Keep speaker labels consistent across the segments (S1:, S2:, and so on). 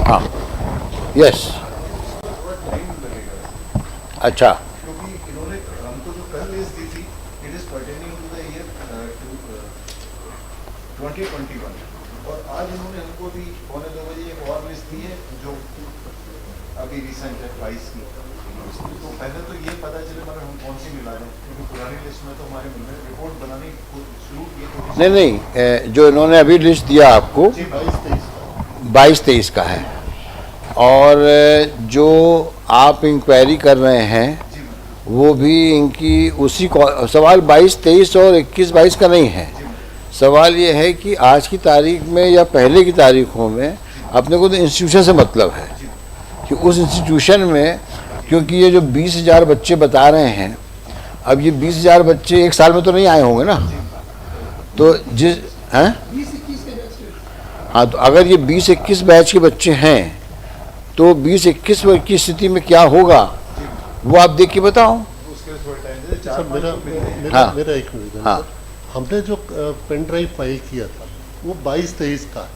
S1: हाँ, यस, अच्छा,
S2: क्योंकि इन्होंने हमको जो कल लिस्ट दी थी, it is pertaining to the year 2021, और आज इन्होंने हमको भी 1:45 एक और लिस्ट दी है जो अभी रिसेंट है 22 की। तो पहले तो ये पता चले मगर हम कौन सी मिला दें, क्योंकि पुरानी लिस्ट में तो हमारे मिल रहे रिपोर्ट बनाने शुरू की है।
S1: नहीं, जो इन्होंने अभी लिस्ट दिया आपको 22-23 का है, और जो आप इंक्वायरी कर रहे हैं वो भी इनकी उसी सवाल 22-23 और 21-22 का नहीं है। सवाल ये है कि आज की तारीख में या पहले की तारीखों में अपने को तो इंस्टीट्यूशन से मतलब है कि उस इंस्टीट्यूशन में, क्योंकि ये जो 20,000 बच्चे बता रहे हैं, अब ये 20,000 बच्चे एक साल में तो नहीं आए होंगे ना, तो जिस हैं, हाँ, तो अगर ये 20-21 बैच के बच्चे हैं तो 20-21 की स्थिति में क्या होगा वो आप देख के बताओ।
S3: सर मेरा एक निवेदन,
S1: हाँ,
S3: हमने जो पेन ड्राइव फाइल किया था वो 22-23 का है,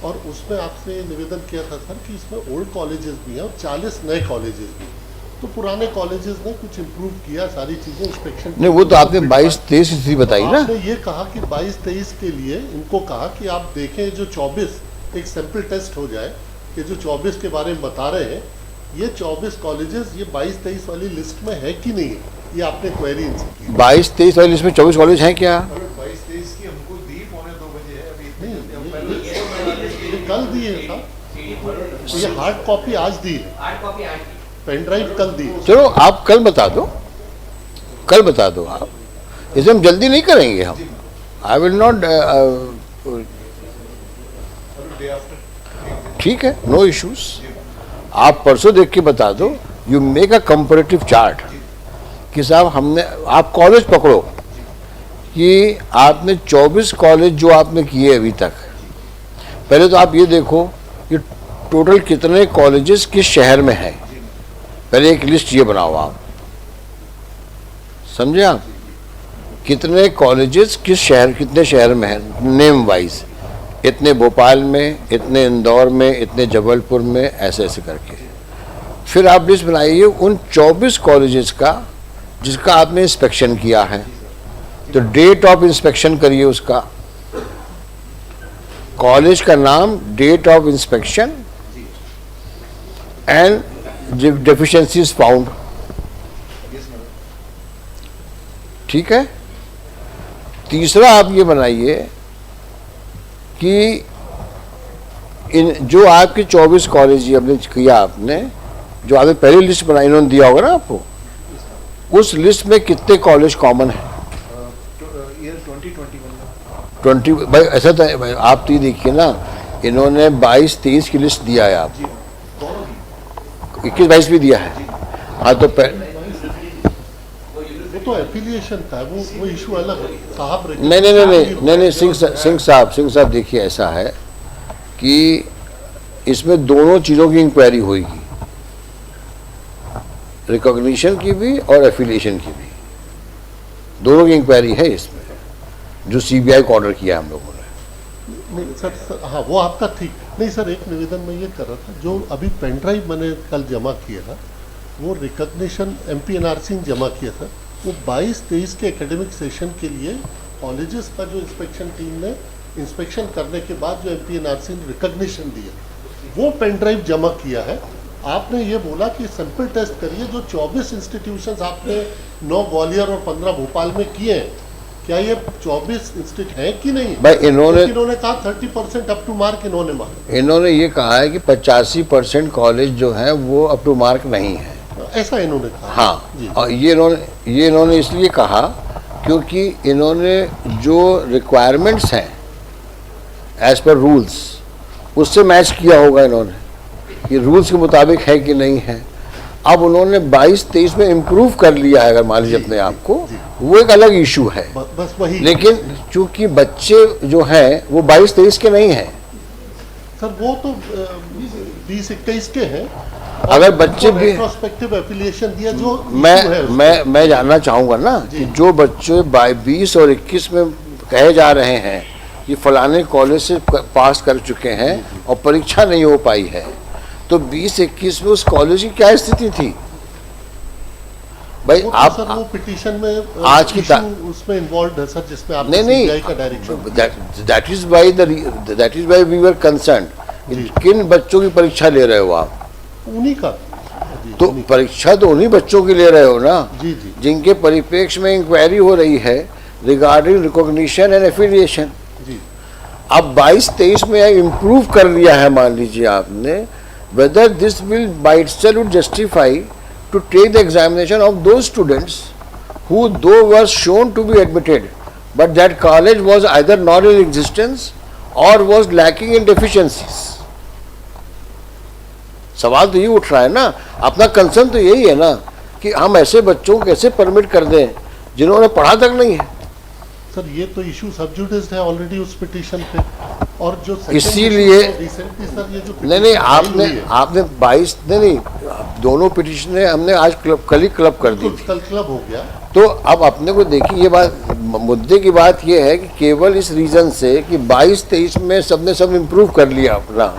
S3: और उसमें आपसे निवेदन किया था सर कि इसमें ओल्ड कॉलेजेस भी हैं और 40 नए कॉलेजेस भी हैं। तो पुराने कॉलेजेस ने कुछ इम्प्रूव किया, सारी चीज़ें इंस्पेक्शन
S1: नहीं, वो तो आपने 22-23 की स्थिति बताई ना।
S3: आपने ये कहा कि 22-23 के लिए इनको कहा कि आप देखें जो 24 एक सैंपल टेस्ट हो जाए कि जो 24 के बारे में बता रहे हैं, ये 24 कॉलेजेस ये 22-23 वाली लिस्ट में है कि नहीं है, ये आपने क्वेरी इनसे की।
S1: 22-23 वाली लिस्ट में 24 कॉलेज हैं क्या?
S2: 22-23 की हमको दी 2:45 है अभी।
S3: ये कल दिए था, ये हार्ड कॉपी आज दी है, पेन ड्राइव कल दी।
S1: चलो आप कल बता दो, कल बता दो आप, इसे हम जल्दी नहीं करेंगे हम। आई विल नॉट, ठीक है, नो इश्यूज, आप परसों देख के बता दो। You make a comparative chart कि साहब हमने, आप कॉलेज पकड़ो कि आपने 24 कॉलेज जो आपने किए अभी तक, पहले तो आप ये देखो कि टोटल कितने कॉलेजेस किस शहर में हैं, पहले एक लिस्ट ये बनाओ आप, समझे आप, कितने कॉलेजेस किस शहर, कितने शहर में हैं नेम वाइज, इतने भोपाल में, इतने इंदौर में, इतने जबलपुर में, ऐसे ऐसे करके फिर आप लिस्ट बनाइए उन 24 कॉलेजेस का जिसका आपने इंस्पेक्शन किया है, तो डेट ऑफ इंस्पेक्शन करिए उसका, कॉलेज का नाम, date of inspection and deficiencies found, ठीक है। तीसरा आप ये बनाइए कि इन जो आपके 24 कॉलेज आपने किया, आपने जो आपने पहली लिस्ट बनाई, इन्होंने दिया होगा ना आपको, उस लिस्ट में कितने कॉलेज कॉमन है?
S2: ईयर 2021
S1: भाई ऐसा तो आप तो ये देखिए ना, इन्होंने 22-23 की लिस्ट दिया है, आप 21-22 भी दिया है। हाँ, तो
S3: वो तो एफिलिएशन था, वो इशू अलग है साहब।
S1: नहीं, सिंह साहब देखिए, ऐसा है कि इसमें दोनों चीज़ों की इंक्वायरी होगी, रिकॉग्निशन की भी और एफिलिएशन की भी, दोनों की इंक्वायरी है इसमें, जो सीबीआई को ऑर्डर किया हम लोगों ने।
S3: नहीं सर, हाँ वो आपका ठीक नहीं सर। एक निवेदन में ये कर रहा था, जो अभी पेन ड्राइव मैंने कल जमा किया था, वो रिकॉग्निशन MPNRC ने जमा किया था, वो 22-23 के एकेडमिक सेशन के लिए कॉलेजेस का जो इंस्पेक्शन टीम ने इंस्पेक्शन करने के बाद जो MPNRC ने रिकॉग्निशन दिया, वो पेन ड्राइव जमा किया है। आपने ये बोला कि सैंपल टेस्ट करिए, जो 24 इंस्टीट्यूशंस आपने 9 ग्वालियर और 15 भोपाल में किए हैं, क्या ये 24 इंस्टीट्यूट हैं कि नहीं?
S1: भाई इन्होंने
S3: कहा 30% अप टू मार्क इन्होंने मार्क,
S1: इन्होंने ये कहा है कि 85% कॉलेज जो है वो अप टू मार्क नहीं है,
S3: ऐसा इन्होंने कहा।
S1: हाँ, और ये इन्होंने इसलिए कहा क्योंकि इन्होंने जो रिक्वायरमेंट्स हैं एज पर रूल्स उससे मैच किया होगा इन्होंने, ये रूल्स के मुताबिक है कि नहीं है। अब उन्होंने 22-23 में इम्प्रूव कर लिया है, अगर मान लीजिए अपने आप को, वो एक अलग इशू है,
S3: बस वही।
S1: लेकिन चूंकि बच्चे जो हैं वो 22-23 के नहीं हैं
S3: सर, वो तो 20-21 के हैं।
S1: अगर बच्चे भी
S3: रेट्रोस्पेक्टिव एफिलिएशन दिया, जो
S1: मैं जानना चाहूँगा ना कि जो बच्चे 20 और 21 में कहे जा रहे हैं कि फलाने कॉलेज से पास कर चुके हैं और परीक्षा नहीं हो पाई है, तो 20-21 में उस कॉलेज की क्या स्थिति थी भाई?
S3: वो तो
S1: आप
S3: सर वो पिटीशन में
S1: आज की
S3: issue उसमें इन्वॉल्व है सर, जिसमें आप सीबीआई का direction
S1: that is why we were concern. किन बच्चों की परीक्षा ले रहे हो आप?
S3: उन्हीं का जी,
S1: तो
S3: उन्हीं-
S1: परीक्षा तो उन्हीं बच्चों की ले रहे हो ना,
S3: जी जी
S1: जिनके परिप्रेक्ष्य में इंक्वायरी हो रही है रिगार्डिंग रिकॉग्निशन एंड एफिलिएशन।
S3: जी
S1: अब 22-23 में इम्प्रूव कर लिया है, मान लीजिए आपने, whether this will by itself would justify to take the examination of those students who though were shown to be admitted but that college was either not in existence or was lacking in deficiencies। सवाल तो ये उठ रहा है ना, अपना concern तो यही है ना कि हम ऐसे बच्चों को कैसे परमिट कर दें जिन्होंने पढ़ा तक नहीं है।
S3: सर ये तो इशू सबजुडिस्ड है ऑलरेडी उस पिटीशन पे, और जो second
S1: इसीलिए-
S3: issue है, recently सर ये जो
S1: नहीं
S3: petition file
S1: आपने
S3: हुई है,
S1: आपने 22 नहीं दोनों पिटीशन हमने आज कल ही क्लब कर दी थी।
S3: कल क्लब हो गया।
S1: तो अब अपने को देखिए, ये बात मुद्दे की बात ये है कि केवल इस रीजन से कि 22-23 में सबने सब इम्प्रूव कर लिया अपना,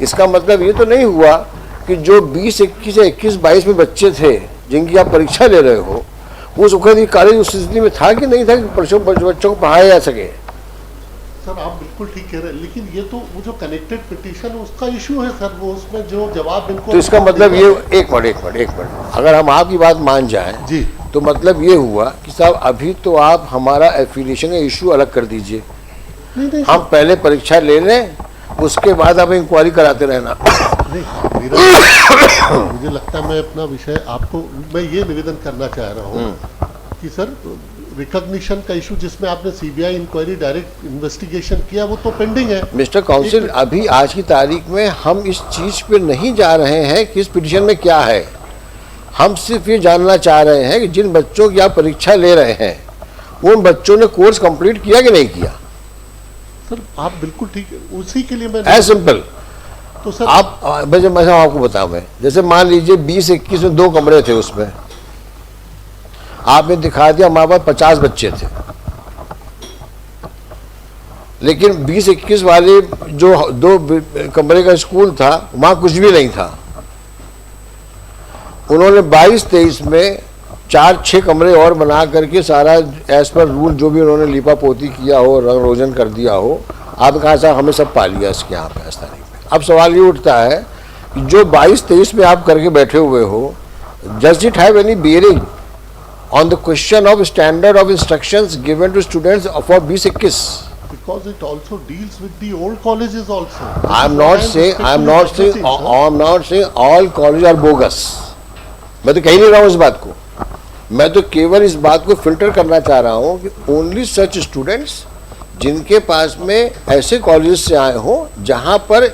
S1: इसका मतलब ये तो नहीं हुआ कि जो 20-21 या 21-22 में बच्चे थे जिनकी आप परीक्षा ले रहे हो, उस वक्त कॉलेज उस स्थिति में था कि नहीं था कि बच्चों को पढ़ाया जा सके।
S3: सर आप बिल्कुल ठीक कह रहे हैं, लेकिन ये तो वो जो कनेक्टेड पिटीशन उसका इशू है सर, वो उसमें जो जवाब इनको
S1: तो इसका मतलब ये एक मिनट अगर हम आपकी बात मान जाएं
S3: जी,
S1: तो मतलब ये हुआ कि साहब अभी तो आप हमारा एफिलिएशन का इशू अलग कर दीजिए,
S3: नहीं
S1: हम पहले परीक्षा ले लें, उसके बाद आप इंक्वायरी कराते रहना।
S3: नहीं मेरा मुझे लगता है मैं अपना विषय आपको मैं ये निवेदन करना चाह रहा हूँ कि सर रिकॉग्निशन का इशू जिसमें आपने सीबीआई इंक्वायरी डायरेक्ट इन्वेस्टिगेशन किया वो तो पेंडिंग है।
S1: मिस्टर काउंसिल, अभी आज की तारीख में हम इस चीज पे नहीं जा रहे हैं कि इस पिटीशन में क्या है, हम सिर्फ ये जानना चाह रहे हैं कि जिन बच्चों की आप परीक्षा ले रहे हैं उन बच्चों ने कोर्स कंप्लीट किया कि नहीं किया।
S3: सर आप बिल्कुल ठीक है, उसी के लिए मैं
S1: एज सिंपल।
S3: तो सर
S1: आप मैं आपको बताऊं, मैं जैसे मान लीजिए 20-21 में 2 कमरे थे, उसमें आपने दिखा दिया हमारे पास 50 बच्चे थे, लेकिन 20-21 वाले जो 2 कमरे का स्कूल था वहां कुछ भी नहीं था। उन्होंने 22-23 में 4-6 कमरे और बना करके सारा एज पर रूल जो भी उन्होंने लिपा पोती किया हो, रंग रोजन कर दिया हो, आप कहा साहब हमें सब पा लिया इसके यहाँ पे इस तारीख में। अब सवाल ये उठता है कि जो 22-23 में आप करके बैठे हुए हो, does it have any bearing on the question of standard of instructions given to students for 20-21?
S3: because it also deals with the old colleges also.
S1: I am not saying all colleges are bogus. मैं तो कह नहीं रहा हूँ इस बात को, मैं तो केवल इस बात को फिल्टर करना चाह रहा हूँ कि ओनली सच स्टूडेंट्स जिनके पास में ऐसे कॉलेज से आए हो जहाँ पर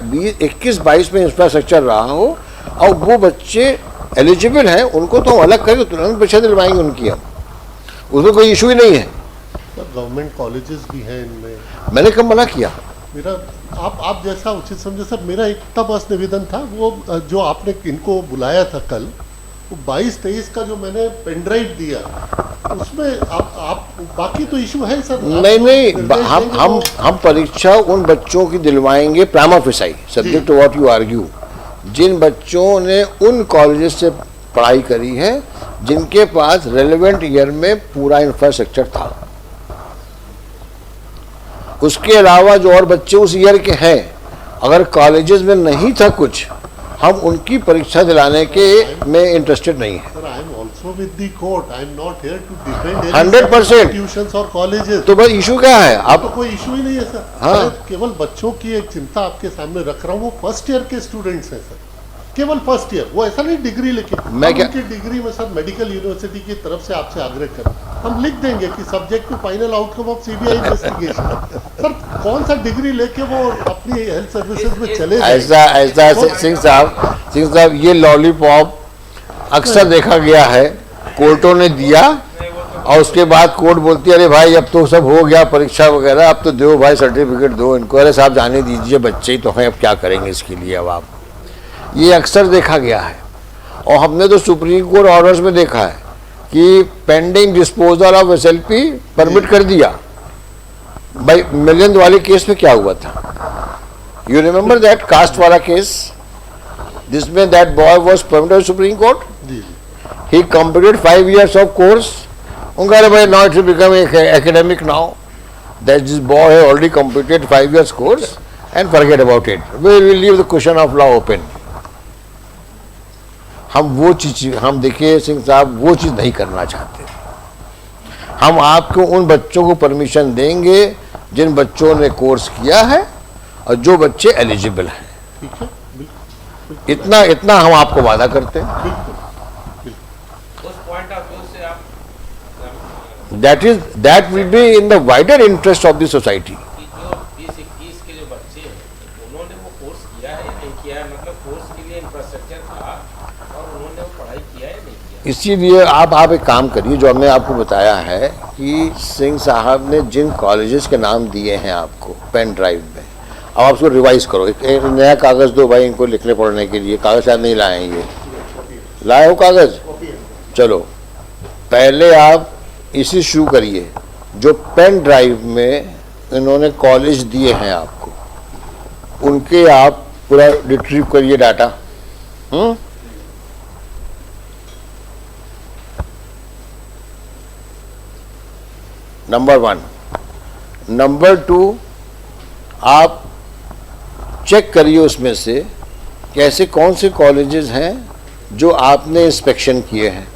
S1: 21-22 में इंफ्रास्ट्रक्चर रहा हो और वो बच्चे एलिजिबल हैं, उनको तो हम अलग करके तुरंत परीक्षा दिलवाएंगे उनकी, हम उसमें कोई इशू ही नहीं है।
S3: सर गवर्नमेंट कॉलेजेस भी हैं इनमें,
S1: मैंने कब मना किया?
S3: मेरा आप जैसा उचित समझे सर, मेरा एक तब बस निवेदन था वो जो आपने इनको बुलाया था कल, वो 22-23 का जो मैंने पेन ड्राइव दिया उसमें आप बाकी तो इशू है सर।
S1: नहीं हम परीक्षा उन बच्चों की दिलवाएंगे prima facie subject to what you argue, जिन बच्चों ने उन कॉलेजेस से पढ़ाई करी है जिनके पास रेलेवेंट ईयर में पूरा इंफ्रास्ट्रक्चर था। उसके अलावा जो और बच्चे उस ईयर के हैं, अगर कॉलेजेस में नहीं था कुछ, हम उनकी परीक्षा दिलाने के में इंटरेस्टेड नहीं है।
S3: Sir I am also with the court, I am not here to defend
S1: 100%
S3: institutions और कॉलेजेस।
S1: तो बस इशू क्या है?
S3: अब तो कोई इशू ही नहीं है सर।
S1: हाँ।
S3: मैं केवल बच्चों की एक चिंता आपके सामने रख रहा हूँ, वो फर्स्ट ईयर के स्टूडेंट्स हैं सर, केवल फर्स्ट ईयर, वो ऐसा नहीं डिग्री लेके।
S1: मैं क्या
S3: उनकी डिग्री में सर मेडिकल यूनिवर्सिटी की तरफ से आपसे आग्रह कर हम लिख देंगे कि subject to final outcome of CBI investigation. Sir कौन सा डिग्री लेके वो अपनी हेल्थ सर्विसेज में चले
S1: ऐसा सिंह साहब ये लॉलीपॉप अक्सर देखा गया है, कोर्टों ने दिया और उसके बाद कोर्ट बोलती है अरे भाई अब तो सब हो गया परीक्षा वगैरह, अब तो दो भाई सर्टिफिकेट दो इनको, अरे साहब जाने दीजिए बच्चे ही तो हैं, अब क्या करेंगे इसके लिए। अब आप ये अक्सर देखा गया है और हमने तो सुप्रीम कोर्ट ऑर्डर्स में देखा है कि pending disposal of SLP permit कर दिया। भाई मिलियन वाले केस में क्या हुआ था, यू रिमेम्बर दैट कास्ट वाला केस, जिसमें that boy was permanent of Supreme Court.
S3: जी
S1: He completed 5 years of course. उनका अरे भाई now it will become academic now. That this boy has already completed 5 years course and forget about it. We will leave the question of law open. हम वो चीज हम देखिए सिंह साहब वो चीज नहीं करना चाहते। हम आपको उन बच्चों को परमिशन देंगे जिन बच्चों ने कोर्स किया है और जो बच्चे एलिजिबल हैं।
S3: ठीक है, बिल्कुल
S1: इतना हम आपको वादा करते हैं।
S3: बिल्कुल।
S4: उस पॉइंट ऑफ व्यू से आप
S1: that will be in the wider interest of the society.
S4: कि जो 20-21 के जो बच्चे हैं उन्होंने वो कोर्स किया है या नहीं किया है, मतलब कोर्स के लिए इंफ्रास्ट्रक्चर था और उन्होंने वो पढ़ाई किया है या नहीं किया।
S1: इसीलिए आप एक काम करिए, जो हमने आपको बताया है कि सिंह साहब ने जिन कॉलेजेस के नाम दिए हैं आपको पेन ड्राइव में, अब आप उसको रिवाइज करो। एक नया कागज़ दो भाई इनको लिखने पढ़ने के लिए। कागज़ शायद नहीं लाए हैं, ये लाए हो कागज़? चलो पहले आप इसी शुरू करिए जो पेन ड्राइव में इन्होंने कॉलेज दिए हैं आपको, उनके आप पूरा रिट्रीव करिए डाटा। नंबर 1। नंबर 2, आप चेक करिए उसमें से कैसे कौन से कॉलेजेस हैं जो आपने इंस्पेक्शन किए हैं।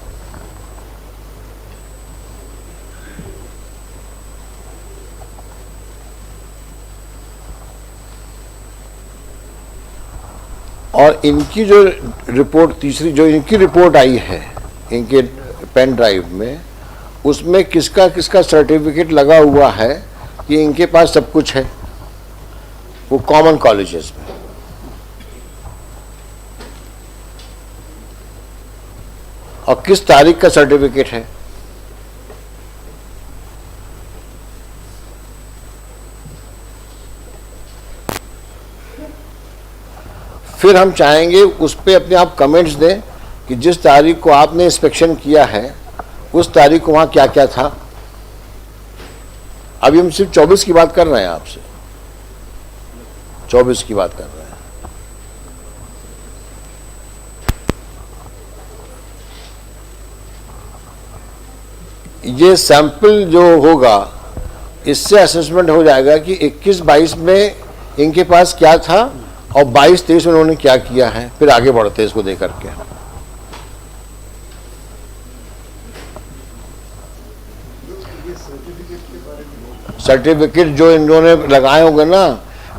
S1: और इनकी जो रिपोर्ट तीसरी जो इनकी रिपोर्ट आई है इनके पेन ड्राइव में, उसमें किसका किसका सर्टिफिकेट लगा हुआ है कि इनके पास सब कुछ है, वो कॉमन कॉलेजेस में। और किस तारीख का सर्टिफिकेट है। फिर हम चाहेंगे उस पर अपने आप कमेंट्स दें कि जिस तारीख को आपने इंस्पेक्शन किया है उस तारीख को वहाँ क्या क्या था। अभी हम सिर्फ 24 की बात कर रहे हैं, आपसे 24 की बात कर रहे हैं। ये सैंपल जो होगा इससे असेसमेंट हो जाएगा कि 21-22 में इनके पास क्या था और 22-23 में उन्होंने क्या किया है। फिर आगे बढ़ते हैं इसको देख करके। सर्टिफिकेट जो इन्होंने लगाए होंगे ना,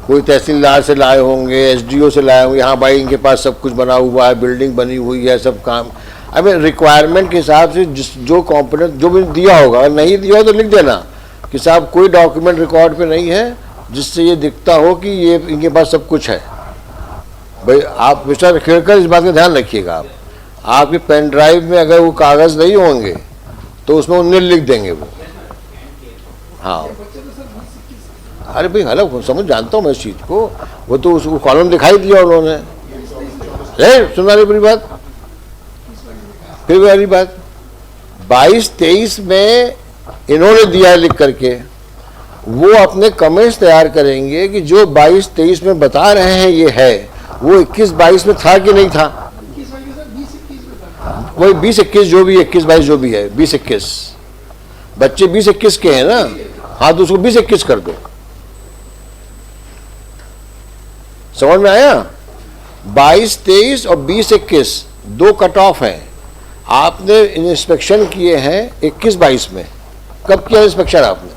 S1: कोई तहसीलदार से लाए होंगे, एसडीओ से लाए होंगे, हाँ भाई इनके पास सब कुछ बना हुआ है, बिल्डिंग बनी हुई है, सब काम। अभी रिक्वायरमेंट के हिसाब से जो कॉम्पोनेंट जो भी दिया होगा, अगर नहीं दिया हो तो लिख देना कि साहब कोई डॉक्यूमेंट रिकॉर्ड पे नहीं है जिससे ये दिखता हो कि ये इनके पास सब कुछ है। भाई आप मिस्टर खेड़कर इस बात का ध्यान रखिएगा। आपके पेन ड्राइव में अगर वो कागज़ नहीं होंगे तो उसमें उन्हें लिख देंगे वो। हाँ अरे भाई हलो समझ जानता हूँ मैं इस चीज़ को, वो तो उसको कॉलम दिखाई दिया उन्होंने। सुना रही पूरी बात, फिर वाली बात 22-23 में इन्होंने दिया है लिख करके, वो अपने कमेंट्स तैयार करेंगे कि जो 22-23 में बता रहे हैं ये है, वो 21-22 में था कि नहीं था। वही 20-21 जो भी 21-22 जो भी है 20-21 बच्चे 20-21 के हैं ना। हाँ तो उसको 20-21 कर दो। समझ में आया? 22-23 और 20-21 दो कट ऑफ हैं। आपने इंस्पेक्शन किए हैं 21-22 में। कब किया इंस्पेक्शन आपने?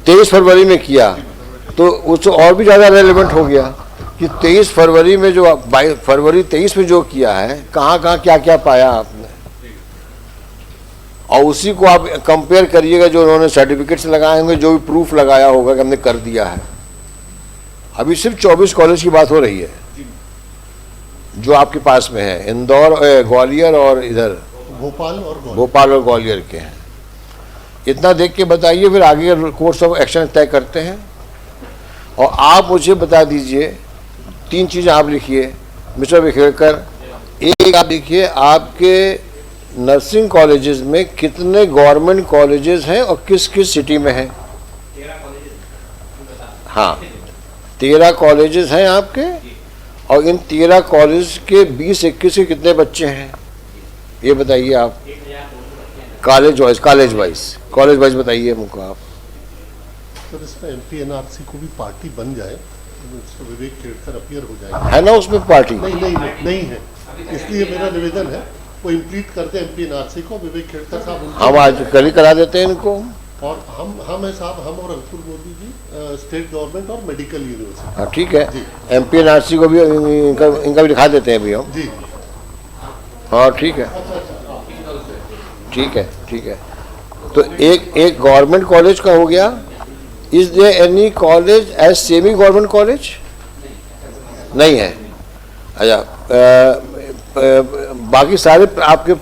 S1: 23 फरवरी में किया, तो उसको और भी ज़्यादा रेलेवेंट हो गया कि 23 फरवरी में जो फरवरी 23 में जो किया है, कहाँ कहाँ क्या क्या पाया आपने, और उसी को आप कंपेयर करिएगा जो उन्होंने सर्टिफिकेट्स लगाए होंगे, जो भी प्रूफ लगाया होगा कि हमने कर दिया है। अभी सिर्फ 24 कॉलेज की बात हो रही है जो आपके पास में है, इंदौर, ग्वालियर और इधर भोपाल और ग्वालियर के हैं। इतना देख के बताइए, फिर आगे कोर्स ऑफ एक्शन तय करते हैं। और आप मुझे बता दीजिए 3 चीज़ें आप लिखिए मिस्टर विखेड़कर। एक आप लिखिए आपके नर्सिंग कॉलेजेस में कितने गवर्नमेंट कॉलेजेस हैं और किस किस सिटी में हैं।
S4: 13 कॉलेज
S1: हाँ 13 कॉलेजेस हैं आपके, और इन 13 कॉलेज के 20-21 के कितने बच्चे हैं ये बताइए आप। कॉलेज वाइज बताइए हमको आप।
S3: सर इसमें एमपीएनआरसी को भी पार्टी बन जाए, तो विवेक खेड़कर अपीयर हो जाएंगे।
S1: है ना उसमें पार्टी?
S3: नहीं है, इसलिए मेरा निवेदन है वो इम्प्लीट करते हैं एमपीएनआरसी को, विवेक खेड़कर साहब
S1: हम आज कल ही करा देते हैं इनको।
S3: और हम है साहब, हम और अंकुर मोदी जी स्टेट गवर्नमेंट और मेडिकल यूनिवर्सिटी।
S1: हाँ ठीक है, एमपीएनआरसी को भी इनका भी दिखा देते हैं अभी हम
S3: जी।
S1: हाँ ठीक है, ठीक है। तो एक गवर्नमेंट कॉलेज का हो गया। Is there any college as semi government college? नहीं है। अच्छा, बाकी सारे आपके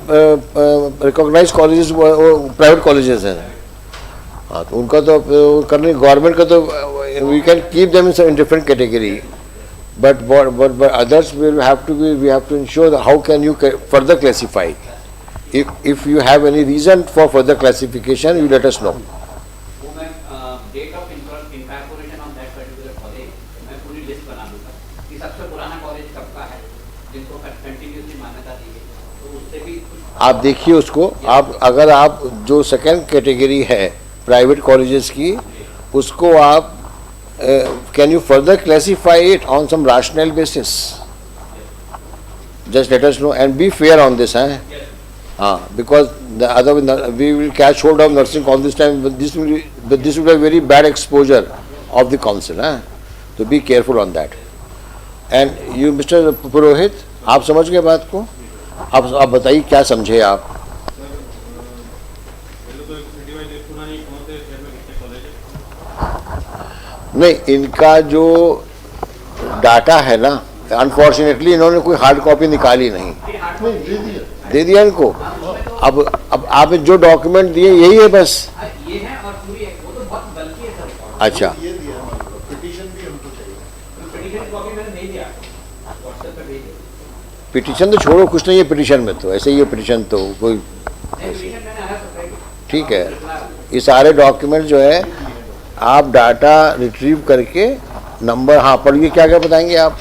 S1: रिकॉग्नाइज कॉलेजेस प्राइवेट कॉलेजेस हैं। हाँ तो उनका तो करने गवर्नमेंट का तो we can keep them in different category, but others will have to be, we have to ensure that how can you further classify. If you have any reason for further classification, you let us know.
S5: वो मैं date of incorporation of that particular college मैं पूरी list बना दूंगा कि सबसे पुराना college कब का है जिनको कंटिन्यूसली मान्यता दी गई, तो उससे भी
S1: आप देखिए उसको। आप अगर आप जो सेकेंड कैटेगरी है प्राइवेट कॉलेजेस की, उसको आप can you further classify it on some rational basis? Just let us know and be fair on this, because the other we will catch hold of nursing all this time. But this will be a very bad exposure of the council, so be careful on that. And you, Mr. Purohit, आप समझ गए बात को? आप बताइए क्या समझे आप? नहीं, इनका जो डाटा है ना, अनफॉर्चुनेटली इन्होंने कोई हार्ड कॉपी निकाली नहीं। दे दिया इनको। अब आप जो डॉक्यूमेंट दिए यही है बस।
S5: ये है और पूरी वो तो बहुत बल्कि है सर।
S1: अच्छा,
S2: ये दिया है, पिटीशन भी हमको चाहिए।
S5: पिटीशन की कॉपी मैंने नहीं दिया, व्हाट्सएप पे भेज दिया।
S1: पिटीशन तो छोड़ो, कुछ नहीं है पिटीशन में, तो ऐसे ही है पिटीशन तो कोई।
S5: पिटीशन मैंने आया सेपरेट।
S1: ठीक है, ये सारे डॉक्यूमेंट जो है आप डाटा रिट्रीव करके नंबर, हाँ पढ़िए क्या क्या बताएंगे आप।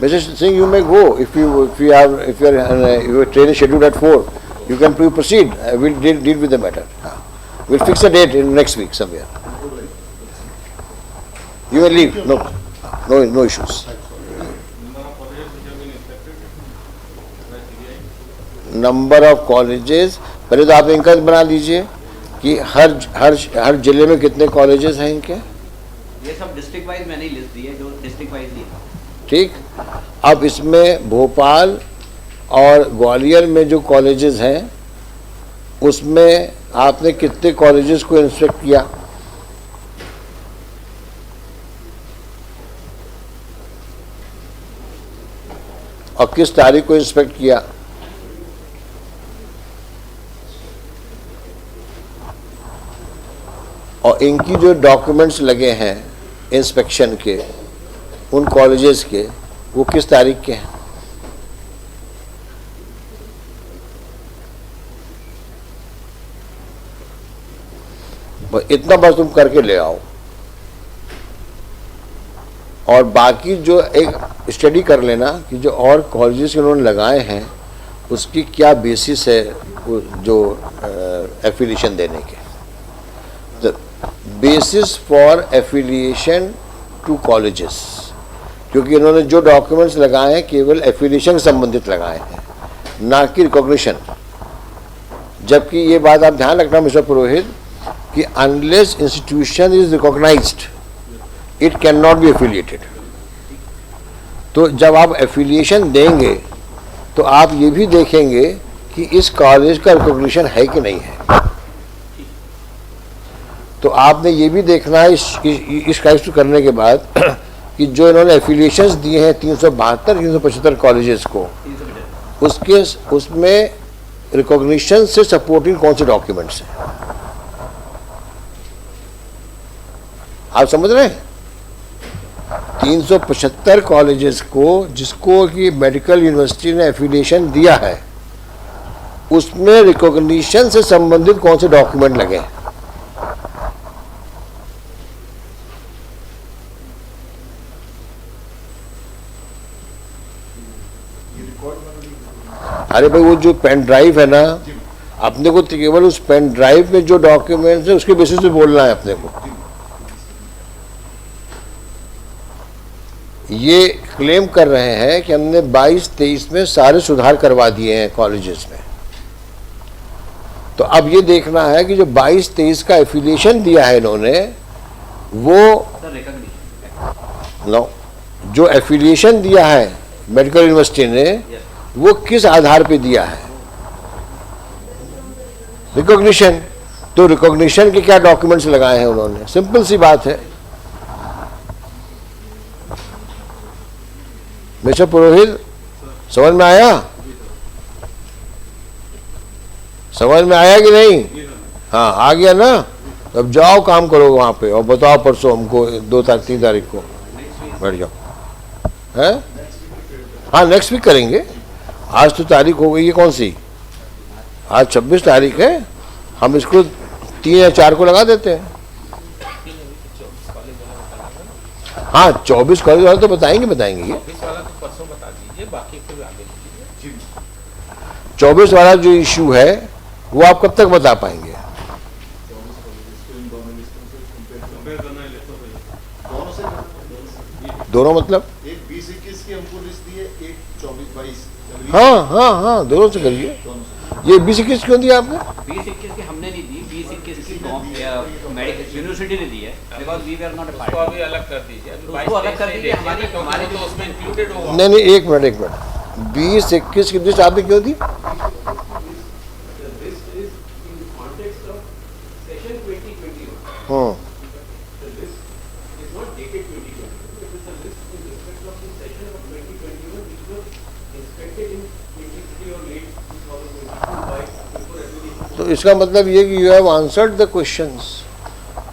S1: Mr. Singh, you may go if your train is scheduled at 4. You can proceed. We'll deal with the matter. We'll fix a date in next week somewhere. You may leave. No issues. Number of colleges. पहले तो आप इनका बना लीजिए कि हर जिले में कितने कॉलेजेस हैं इनके।
S5: ये सब डिस्ट्रिक्ट वाइज मैंने लिस्ट दी है, जो डिस्ट्रिक्ट वाइज दी है।
S1: ठीक, अब इसमें भोपाल और ग्वालियर में जो कॉलेजेस हैं उसमें आपने कितने कॉलेजेस को इंस्पेक्ट किया? और किस तारीख को इंस्पेक्ट किया? और इनकी जो डॉक्यूमेंट्स लगे हैं इंस्पेक्शन के उन कॉलेजेस के, वो किस तारीख के हैं? इतना बस तुम करके ले आओ, और बाकी जो एक स्टडी कर लेना कि जो और कॉलेजेस उन्होंने लगाए हैं उसकी क्या बेसिस है जो एफिलिएशन देने के। The basis for affiliation to colleges, क्योंकि इन्होंने जो डॉक्यूमेंट्स लगाए हैं केवल एफिलिएशन से संबंधित लगाए हैं, ना कि रिकॉग्निशन। जबकि ये बात आप ध्यान रखना मिस्टर पुरोहित कि unless institution is recognized it can not be affiliated. तो जब आप एफिलिएशन देंगे तो आप ये भी देखेंगे कि इस कॉलेज का रिकॉग्निशन है कि नहीं है। तो आपने ये भी देखना है इस काइस करने के बाद कि जो इन्होंने एफिलिएशंस दिए हैं 372-375 कॉलेजेस को, उसमें रिकॉग्निशन से सपोर्टिंग कौन से डॉक्यूमेंट्स हैं, आप समझ रहे हैं? 375 कॉलेजेस को जिसको कि मेडिकल यूनिवर्सिटी ने एफिलिएशन दिया है उसमें रिकॉग्निशन से संबंधित कौन से डॉक्यूमेंट लगे हैं।
S2: ये रिकॉर्ड में तो नहीं।
S1: अरे भाई वो जो पेन ड्राइव है ना, अपने को तो केवल उस पेन ड्राइव में जो डॉक्यूमेंट्स है उसके बेसिस पे बोलना है अपने को। ये क्लेम कर रहे हैं कि हमने 22-23 में सारे सुधार करवा दिए हैं कॉलेजेस में। तो अब ये देखना है कि जो 22-23 का एफिलिएशन दिया है इन्होंने, वो
S5: सर रिकॉग्निशन
S1: नो, जो एफिलिएशन दिया है मेडिकल यूनिवर्सिटी ने, वो किस आधार पे दिया है? रिकॉग्निशन। तो रिकॉग्निशन के क्या डॉक्यूमेंट्स लगाए हैं उन्होंने? सिंपल सी बात है। मिस्टर पुरोहित, समझ में आया? समझ में आया कि नहीं? हाँ, आ गया ना? अब जाओ काम करो वहां पे और बताओ परसों हमको 2-3 तारीख को बैठ जाओ। है? हाँ, नेक्स्ट वीक करेंगे। आज तो तारीख हो गई है कौन सी? आज 26 तारीख है। हम इसको 3 या 4 को लगा देते हैं। हाँ, 24 कॉलेज वाले तो बताएंगे ये।
S4: 24 वाला तो परसों बता दीजिए, बाकी फिर आगे दीजिए।
S1: 24 वाला जो इशू है वो आप कब तक बता पाएंगे?
S2: दोनों से
S1: दोनों मतलब?
S2: एक 20-21 की हमको लिस्ट दी है, एक 24-22।
S1: हाँ, दोनों से करिए। ये 20-21 क्यों दिया आपने?
S5: 20-21 की हमने नहीं दी, 20-21 की मेडिकल यूनिवर्सिटी ने दी है, because we were not a
S4: उसको
S5: पार्टी।
S4: अभी अलग कर दीजिए, अभी
S5: उसको अलग कर
S4: 22-23
S5: दीजिए,
S4: देखिए,
S5: हमारी
S4: तो उसमें इंक्लूडेड होगा।
S1: नहीं, एक मिनट। 20-21 की लिस्ट आपने क्यों दी? हाँ, तो इसका मतलब ये कि you have answered the questions.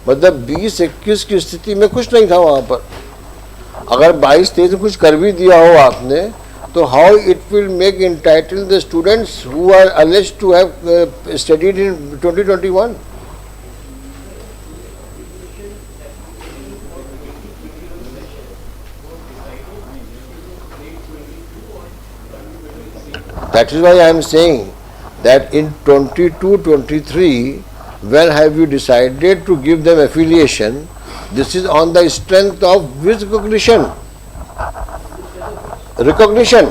S1: मतलब 20-21 की स्थिति में कुछ नहीं था वहां पर। अगर 22-23 में कुछ कर भी दिया हो आपने, तो how it will make entitle the students who are alleged to have studied in 2021? That is why I am saying that in 22-23, when have you decided to give them affiliation? This is on the strength of which recognition? Recognition.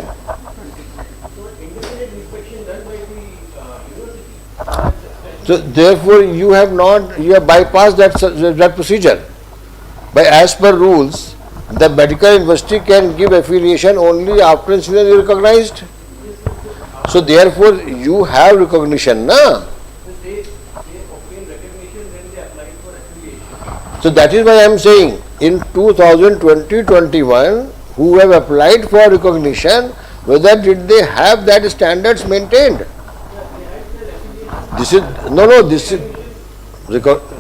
S1: So therefore you have bypassed that procedure. By as per rules, the medical university can give affiliation only after institution is recognized. So therefore you have recognition, na? So that is why I am saying in 2020-21 who have applied for recognition, whether did they have that standards maintained? This is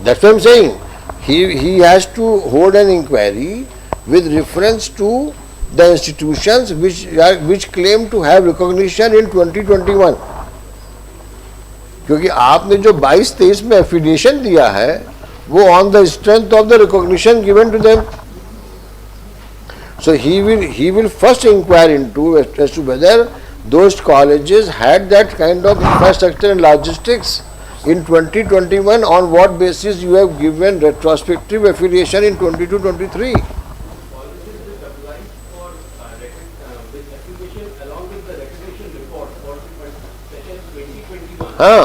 S1: that's what I am saying. He has to hold an inquiry with reference to the institutions which claim to have recognition in 2021. क्योंकि आपने जो 22-23 में affiliation दिया है वो on the strength of the recognition given to them. So he will first inquire into as to whether those colleges had that kind of infrastructure and logistics in 2021, on what basis you have given retrospective affiliation in 22-23. हाँ,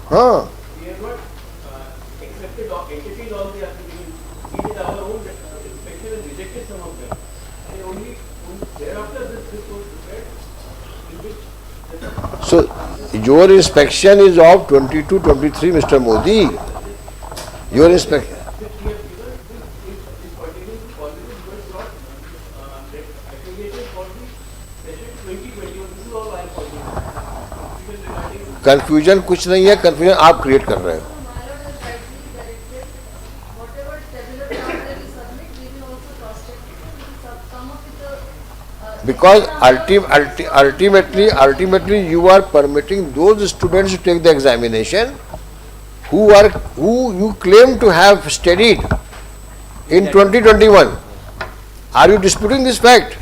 S1: हाँ, so your inspection is of 22-23, Mr. Modi. Your inspection. Confusion कुछ नहीं है, confusion आप create कर रहे हो। Because ultimately you are permitting those students to take the examination who you claim to have studied in 2021. Are you disputing this fact?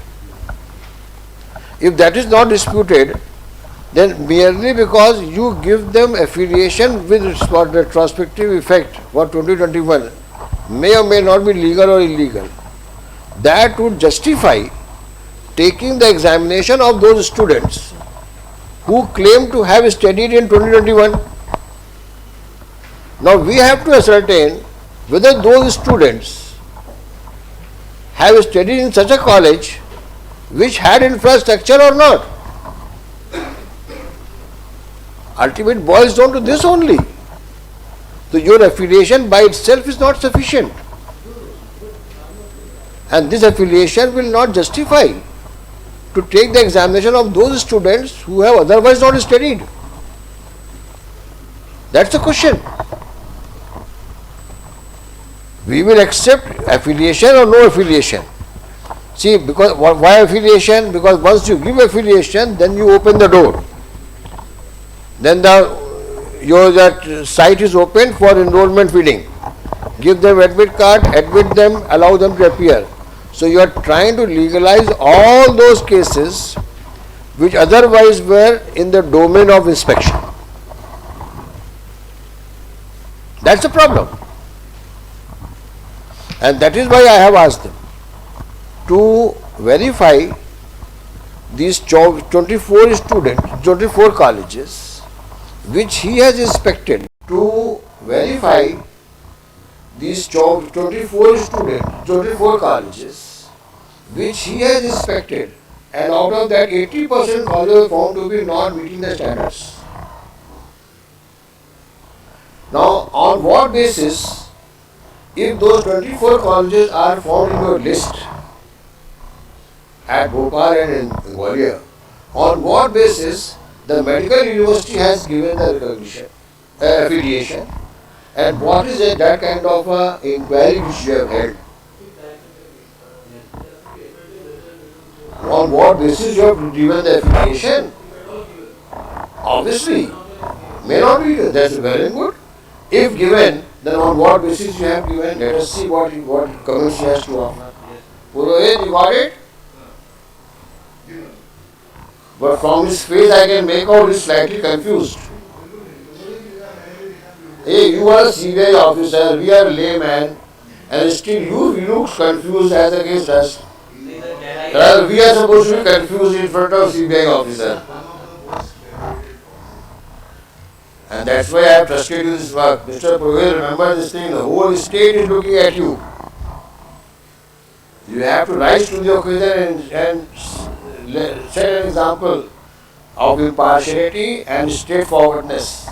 S1: If that is not disputed, then merely because you give them affiliation with retrospective effect for 2021 may or may not be legal or illegal, that would justify taking the examination of those students who claim to have studied in 2021. Now we have to ascertain whether those students have studied in such a college which had infrastructure or not. Ultimately boils down to this only. So your affiliation by itself is not sufficient. And this affiliation will not justify to take the examination of those students who have otherwise not studied. That's the question. We will accept affiliation or no affiliation. See, because why affiliation? Because once you give affiliation, then you open the door. Then that site is open for enrollment feeding. Give them admit card, admit them, allow them to appear. So you are trying to legalize all those cases which otherwise were in the domain of inspection. That's the problem. And that is why I have asked them to verify these 24 students, 24 colleges which he has inspected, to verify these 24 students, 24 colleges which he has inspected, and out of that 80% colleges were found to be not meeting the standards. Now on what basis, if those 24 colleges are found in your list at Bhopal and in Gwalior, on what basis the medical university has given the recognition, affiliation, and what is that kind of inquiry which you have held? On what basis you have given the affiliation? Obviously, may not be, that's very good. If given, then on what basis you have given? Let us see what comments he has to offer. Purohit, you got it? But from his face I can make out he's slightly confused. Hey, you are a CBI officer, we are laymen, and still you look confused as against us. We are supposed to be confused in front of CBI officer. And that's why I have trusted you this work. Mr. Purohit, remember this thing, the whole state is looking at you. You have to rise to the occasion and set an example of impartiality and straightforwardness.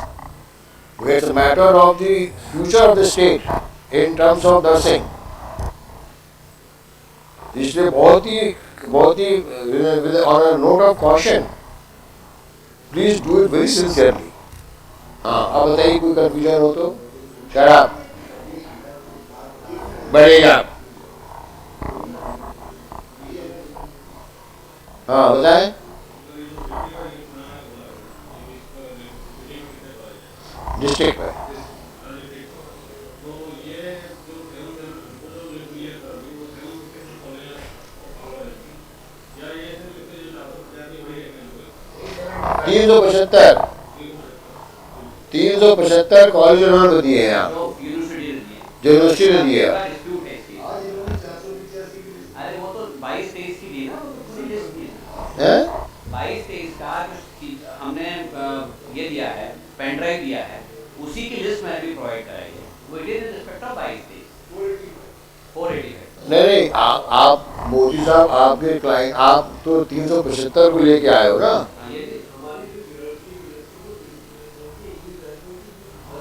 S1: It's a matter of the future of the state in terms of nursing. इसलिए बहुत ही on a note of caution, please do it very sincerely. हाँ, अब बताइए कोई confusion हो तो shut up, बढ़ेगा. हाँ बताएं. डिस्ट्रिक्ट में तीन सौ पचहत्तर कॉलेज उन्होंने दिए हैं आप, जो यूनिवर्सिटी ने दिए हैं.
S5: अरे वो तो 22-23 की दी ना, 22-23 का हमने ये दिया है, पेन ड्राइव दिया है, उसी की लिस्ट में भी प्रोवाइड कराई है. वो it is in respect of 22-23 485.
S1: नहीं, आप मोदी साहब, आपके क्लाइंट, आप तो 375 को लेके आए हो ना.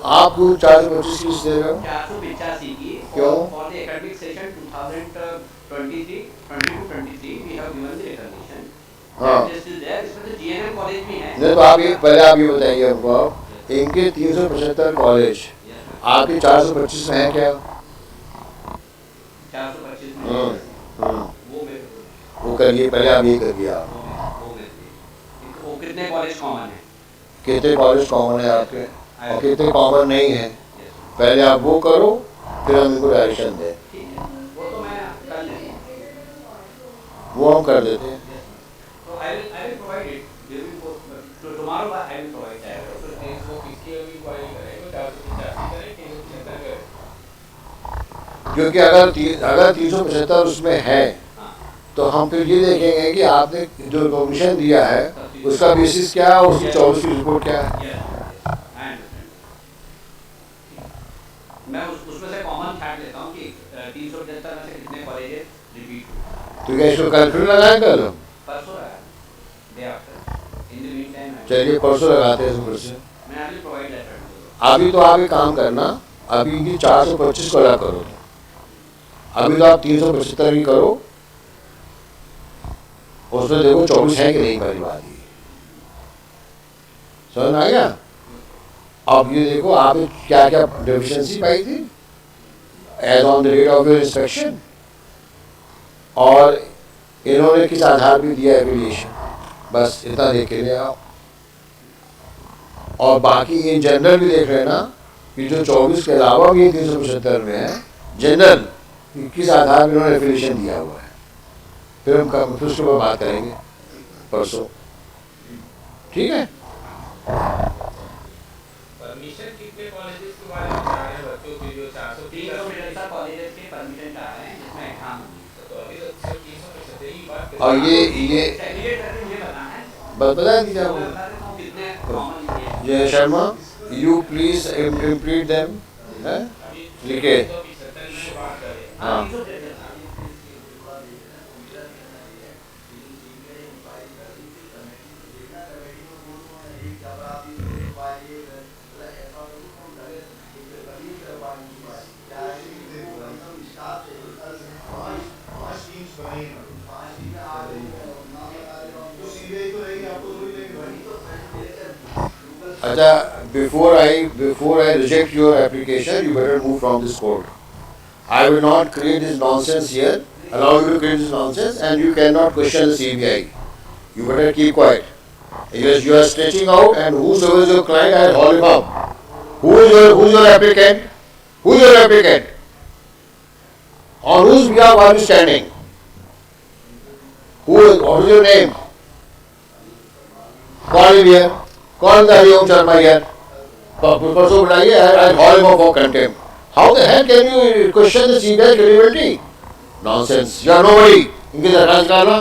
S1: आप 425 की दे रहे हो.
S5: 485 की.
S1: क्यों?
S5: For the academic session 2023 we have given the recognition.
S1: हाँ.
S5: दिस इज देयर, इसमें तो जीएनएम कॉलेज भी है.
S1: नहीं तो आप ये पहले आप ये बताइए हमको, इनके 375 कॉलेज आपके 425 में है क्या?
S5: 425 में
S1: वो करिए, पहले आप ये करिए. आप
S5: वो कितने कॉलेज कॉमन है?
S1: कितने कॉलेज कॉमन है आपके और कितने कॉमन नहीं है, पहले आप वो करो, फिर हम इनको डायरेक्शन दें.
S5: वो तो मैं कर लेता हूँ.
S1: वो हम कर देते हैं.
S5: तो आई will provide it. Tomorrow I will provide that.
S4: तो वो किसकी अभी इंक्वायरी करें, वो 485 करें, 375 करें?
S1: क्योंकि अगर 375 उसमें है तो हम फिर ये देखेंगे कि आपने जो रिकॉग्निशन दिया है उसका बेसिस क्या है और उसकी 24 की रिपोर्ट क्या है।
S5: मैं उसमें से कॉमन छाट लेता हूँ कि 375 में से कितने कॉलेजेस रिपीट हुए।
S1: तो क्या इसको कल फिर लगाएं कल?
S5: परसों है, day after. In the mean time
S1: चलिए परसों लगाते हैं फिर से।
S5: मैं अभी प्रोवाइड दैट।
S1: अभी तो आप एक काम करना, अभी की 425 को लगा करो, अभी तो आप 375 ही करो, उसमें देखो 24 है कि नहीं, पहली बात ये समझ में आ गया। अब ये देखो आपने क्या क्या डेफिशिएंसी पाई थी as on the date of your inspection, और इन्होंने किस आधार पे दिया एफिलिएशन, बस इतना देख के ले आओ। और बाकी ये जनरल भी देख रहे हैं ना कि जो 24 के अलावा भी 375 में है जनरल, किस आधार पर इन्होंने एफिलिएशन दिया हुआ है। फिर हम फिर उसके बाद बात करेंगे परसों, ठीक है।
S4: परमिशन कितने कॉलेजेस के बारे में चाह रहे हैं बच्चों के लिए?
S5: 375 कॉलेजेस के परमिशन चाह रहे हैं जिसमें एग्जाम होगी।
S4: तो अभी तो सिर्फ 375 की बात कर
S1: और ये
S5: सेग्रीगेट करके मुझे बताना है।
S1: बता दीजिए आपको।
S5: कितने कॉमन
S1: जय शर्मा, यू प्लीज इम्प्लीट देम, लिखे। हाँ अच्छा, before I reject your application, you better move from this court. I will not create this nonsense here, allow you to create this nonsense, and you cannot question the CBI. You better keep quiet. Yes, you are stretching out, and whosoever is your client, I will haul him up. Who's your applicant? Who's your applicant? On whose behalf are you standing? What is your name? Call him here. Call the Hariom Sharma here. परसों बुलाइए, I will haul him up for contempt. How the hell can you question the CBI credibility? Nonsense. You are nobody. इनकी दरखास्त निकालो,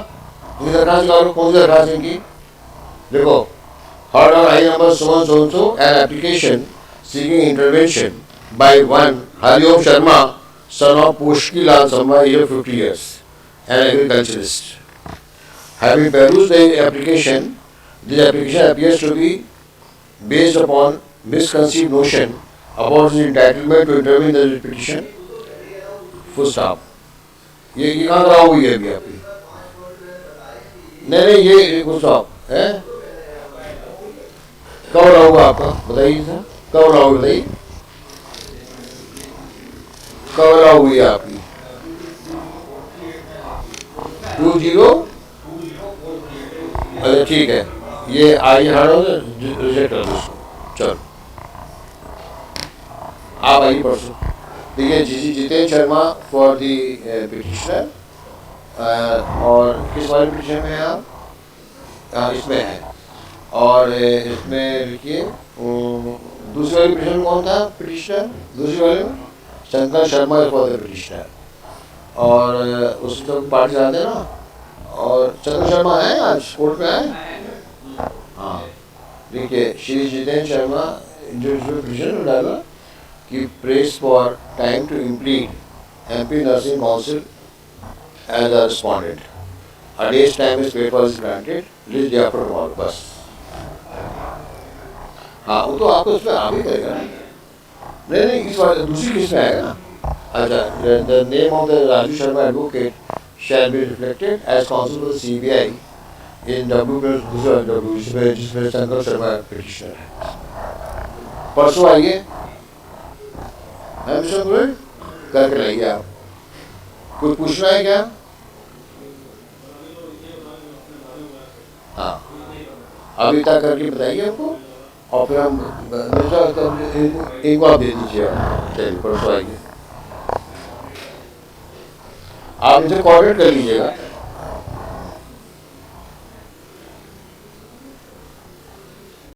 S1: कौन सी दरखास्त इनकी? देखो, heard on I number so an application seeking intervention by one Hariom Sharma, son of Pushki Lal Sharma, age of 50 years, an agriculturist. Having perused the application, this application appears to be based upon misconceived notion about his entitlement to intervene in the petition. Full stop. ये कहाँ कराओ हुई है अभी आपकी? नहीं ये full stop है? कब रहा होगा आपका? बताइए सर, कब रहा होगा बताइए? कब रहा हुई है आपकी? 20? अच्छा ठीक है, ये आइए हटाओ, रिजेक्ट कर दो इसको, चलो आप आइए परसों। देखिए Jitendra Sharma for the petitioner, और किस वाले पिटिशन में है आप? इसमें है, और इसमें लिखिए दूसरी वाली पिटिशन में कौन था पिटिशनर? दूसरी वाले में Shankar Sharma for the petitioner, और उसमें तो पार्टी जाते हैं ना, और शंकर शर्मा है आज कोर्ट में आए। हाँ देखिए, श्री जितेंद्र शर्मा जो पिटिशन में डाला कि press for time to implead MP Nursing Council as a respondent. A day's time is paid for is granted. List day after tomorrow. बस। हाँ वो तो आपको उसमें आप ही करेगा ना? नहीं इस बार दूसरी किस में आएगा ना? अच्छा, the name of the Raju Sharma advocate shall be reflected as counsel for the CBI in W जिसमें शंकर शर्मा पिटिशनर है। परसों आइए, करके लाइए। आप कुछ पूछना है क्या? हाँ अभी तक करके बताइए हमको, और फिर हम इनको आप दे दीजिए। चलिए परसों आइए, आप इनसे कोऑर्डिनेट कर लीजिएगा।